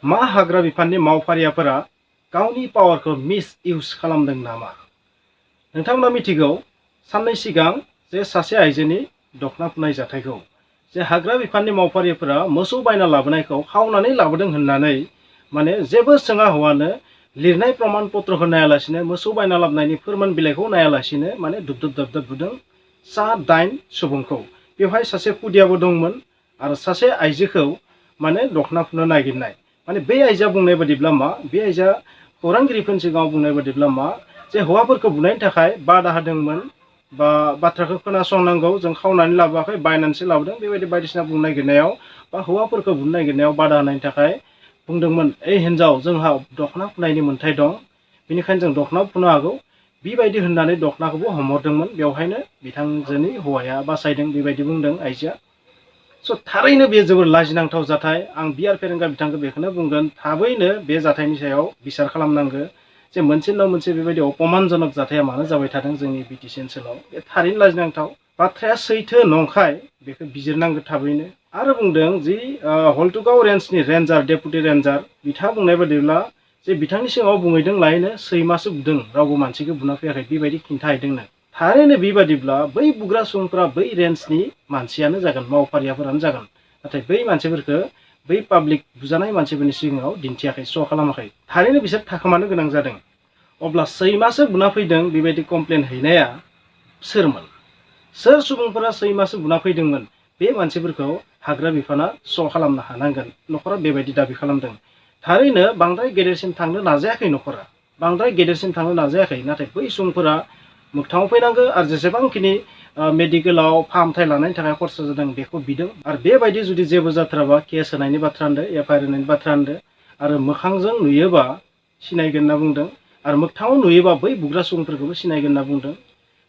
मा हाग्रा बिफाननि मावफारियाफोरा गावनि पावारखौ मिस इउज खालामदों नामा? नोंथांमोना मिथिगौ साननै सिगां जे सासे आइजोनि दखना फुनाय जाथायखौ जे हाग्रा बिफाननि मावफारियाफोरा मोसौ बायना लाबोनायखौ खावनानै लाबोदों होननानै माने जेबो सोङा हौवानो लिरनाय प्रमाण पत्रखौ नायालासिनो मोसौ बायना लाबोनायनि फोरमान बिलाइखौ नायालासिनो माने दुब बुदों 7-8 सुबुंखौ। बेवहाय सासे खुदियाबो दंमोन आरो सासे आइजोखौ माने दखना फुनो नागिरनाय। माने बे आइजोआ बुंनाय बादिब्ला मा, बे आइजोआ खौरांगिरिफोरनि सिगाङाव बुंनाय बादिब्ला मा, जे हौवाफोरखौ बुनायनि थाखाय बादा होदोंमोन बा बाथ्राखौ खोनासंनांगौ, जों खावनानै लाबोआखै बायनानैसो लाबोदों, बेबायदि बायदिसिना बुंनो नागिरनायाव बा हौवाफोरखौ बुनो नागिरनायाव बादा होनायनि थाखाय बुंदोंमोन, ओइ हिन्जाव जोंहा दखना फुनायनि मोन्थाय दं, बेनिखायनो जों दखना फुनो हागौ, बेबायदि होननानै दखनाखौबो हमहरदोंमोन। बेवहायनो बिथांजोनि हौवाया बासायदों, बेबायदि बुंदों आइजोआ। स' थारैनो बेयो जोबोर लाजिनांथाव जाथाय। आं बिआर फेरेंगा बिथांखौ बेखौनो बुंगोन, थाबैनो बे जाथायनि सायाव बिसार खालामनांगौ जे मोनसे नङा मोनसे बेबायदि अपमानजनक जाथाया मानो जाबाय थादों जोंनि बिटिसि ओनसोलाव। बे थारैनो लाजिनांथाव। बाथ्राया सैथो नंखाय बेखौ बिजिरनांगौ थाबैनो। आरो बुंदों जि हल्टुगाव रेन्जनि रेन्जार, डेपुटि रेन्जार, बिथाङा बुंनाय बादिब्ला जे बिथांनि सिगाङाव बुंहैदों लायनो सैमासो बुदों, रावबो मानसिखौ बुना फैयाखै, बेबायदि खिन्थाहैदोंनो। थारैनो बेबादिब्ला बै बुग्रा सुबुंफोरा बै रेन्जनि मानसियानो जागोन, मावफारियाफोरानो जागोन। नाथाय बै मानसिफोरखौ बै पाब्लिक बुजानाय मानसिफोरनि सिगाङाव दिन्थियाखै, श' खालामाखै। थारैनो बिसोर थाखोमानो गोनां जादों। अब्ला सैमासो बुना फैदों बेबायदि कमप्लेन हैनाया सोरमोन? सोर सुबुंफोरा सैमासो बुना फैदोंमोन? बे मानसिफोरखौ हाग्रा बिफाना श' खालामनो हानांगोन। न'खरा बेबायदि दाबि खालामदों। थारैनो बांद्राय गेदेरसिम थांनो नाजायाखै न'खरा, बांद्राय गेदेरसिम थांनो नाजायाखै। नाथाय बै सुबुंफोरा मोगथाङाव फैनांगौ आरो जेसेबांखिनि मेडिकेलाव फाहामथाय लानायनि थाखाय खरसा जादों बेखौ बिदों। आरो बेबायदि जुदि जेबो जाथाराबा केस होनायनि बाथ्रा होनदों, एफआइआर होनायनि बाथ्रा होनदों। आरो मोखांजों नुयोबा सिनायगोन होनना बुंदों। आरो मोगथाङाव नुयोबा बै बुग्रा सुबुंफोरखौबो सिनायगोन होनना बुंदों।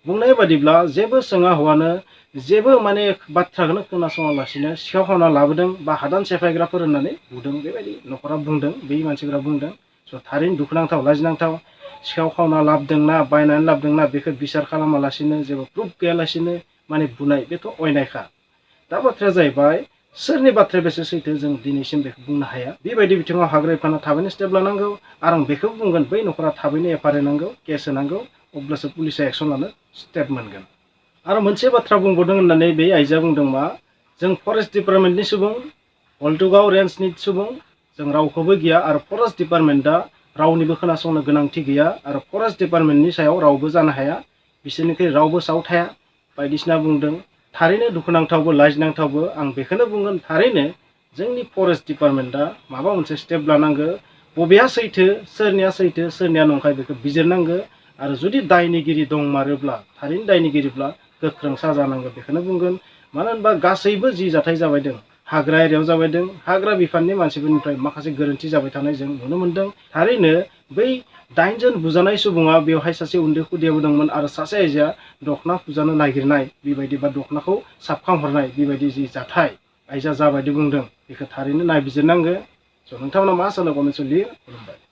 बुंनाय बादिब्ला जेबो सोङा हौवानो जेबो माने बाथ्राखौनो खोनासङालासिनो सिखाव खावना लाबोदों बा हादान सेफायग्राफोर होननानै बुदों, बेबायदि न'खरा बुंदों, बै मानसिफोरा बुंदों। स' थारैनो दुखुनांथाव, लाजिनांथाव। सिखाव खावना लाबोदोंना बायनानै लाबोदोंना बेखौ बिसार खालामालासिनो, जेबो प्रुफ गैयालासिनो माने बुनाय, बेथ' अयनायखा। दा बाथ्राया जाहैबाय सोरनि बाथ्राया बेसे सैथो जों दिनैसिम बेखौ बुंनो हाया। बेबायदि बिथिङाव हाग्रा बिफाना थाबैनो स्टेप लानांगौ। आरो आं बेखौ बुंगोन, बै न'खरा थाबैनो एफआइआर होनांगौ, केस होनांगौ, अब्लासो पुलिसा एक्सन लानो स्टेप मोनगोन। आरो मोनसे बाथ्रा बुंबावदों होननानै बे आइजोआ बुंदों मा, जों फरेस्ट डिपार्टमेन्टनि सुबुं, हल्टुगाव रेन्जनि सुबुं, जों रावखौबो गिया आरो फरेस्ट डिपार्टमेन्टआ रावनिबो खोनासंनो गोनांथि गैया आरो फरेस्ट डिपार्टमेन्टनि सायाव रावबो जानो हाया, बिसोरनिख्रुइ रावबो सायाव थाया, बायदिसिना बुंदों। थारैनो दुखुनांथावबो लाजिनांथावबो। आं बेखौनो बुंगोन, थारैनो जोंनि फरेस्ट डिपार्टमेन्टआ माबा मोनसे स्टेप लानांगौ। बबेया सैथो, सोरनिया नंखाय बेखौ बिजिरनांगौ। आरो जुदि दायनिगिरि दंमारोब्ला, थारैनो दायनिगिरिब्ला गोख्रों साजा नांगौ, बेखौनो बुंगोन। मानो होनबा गासैबो जि जाथाय जाबायदों हाग्रा एरियायाव जाबायदों, हाग्रा बिफाननि मानसिफोरनिफ्राय माखासे गोरोन्थि जाबाय थानाय जों नुनो मोनदों। थारैनो बै 8 जन बुजानाय सुबुङा, बेवहाय सासे उन्दै खुदियाबो दंमोन आरो सासे आइजोआ दखना फुजानो नागिरनाय, बेबायदि बा दखनाखौ साबखांहरनाय, बेबायदि जि जाथाय आइजोआ जाबायदि बुंदों बेखौ थारैनो नायबिजिरनांगौ। स' नोंथांमोना मा सानो कमेन्टआव लिर। खुलुमबाय।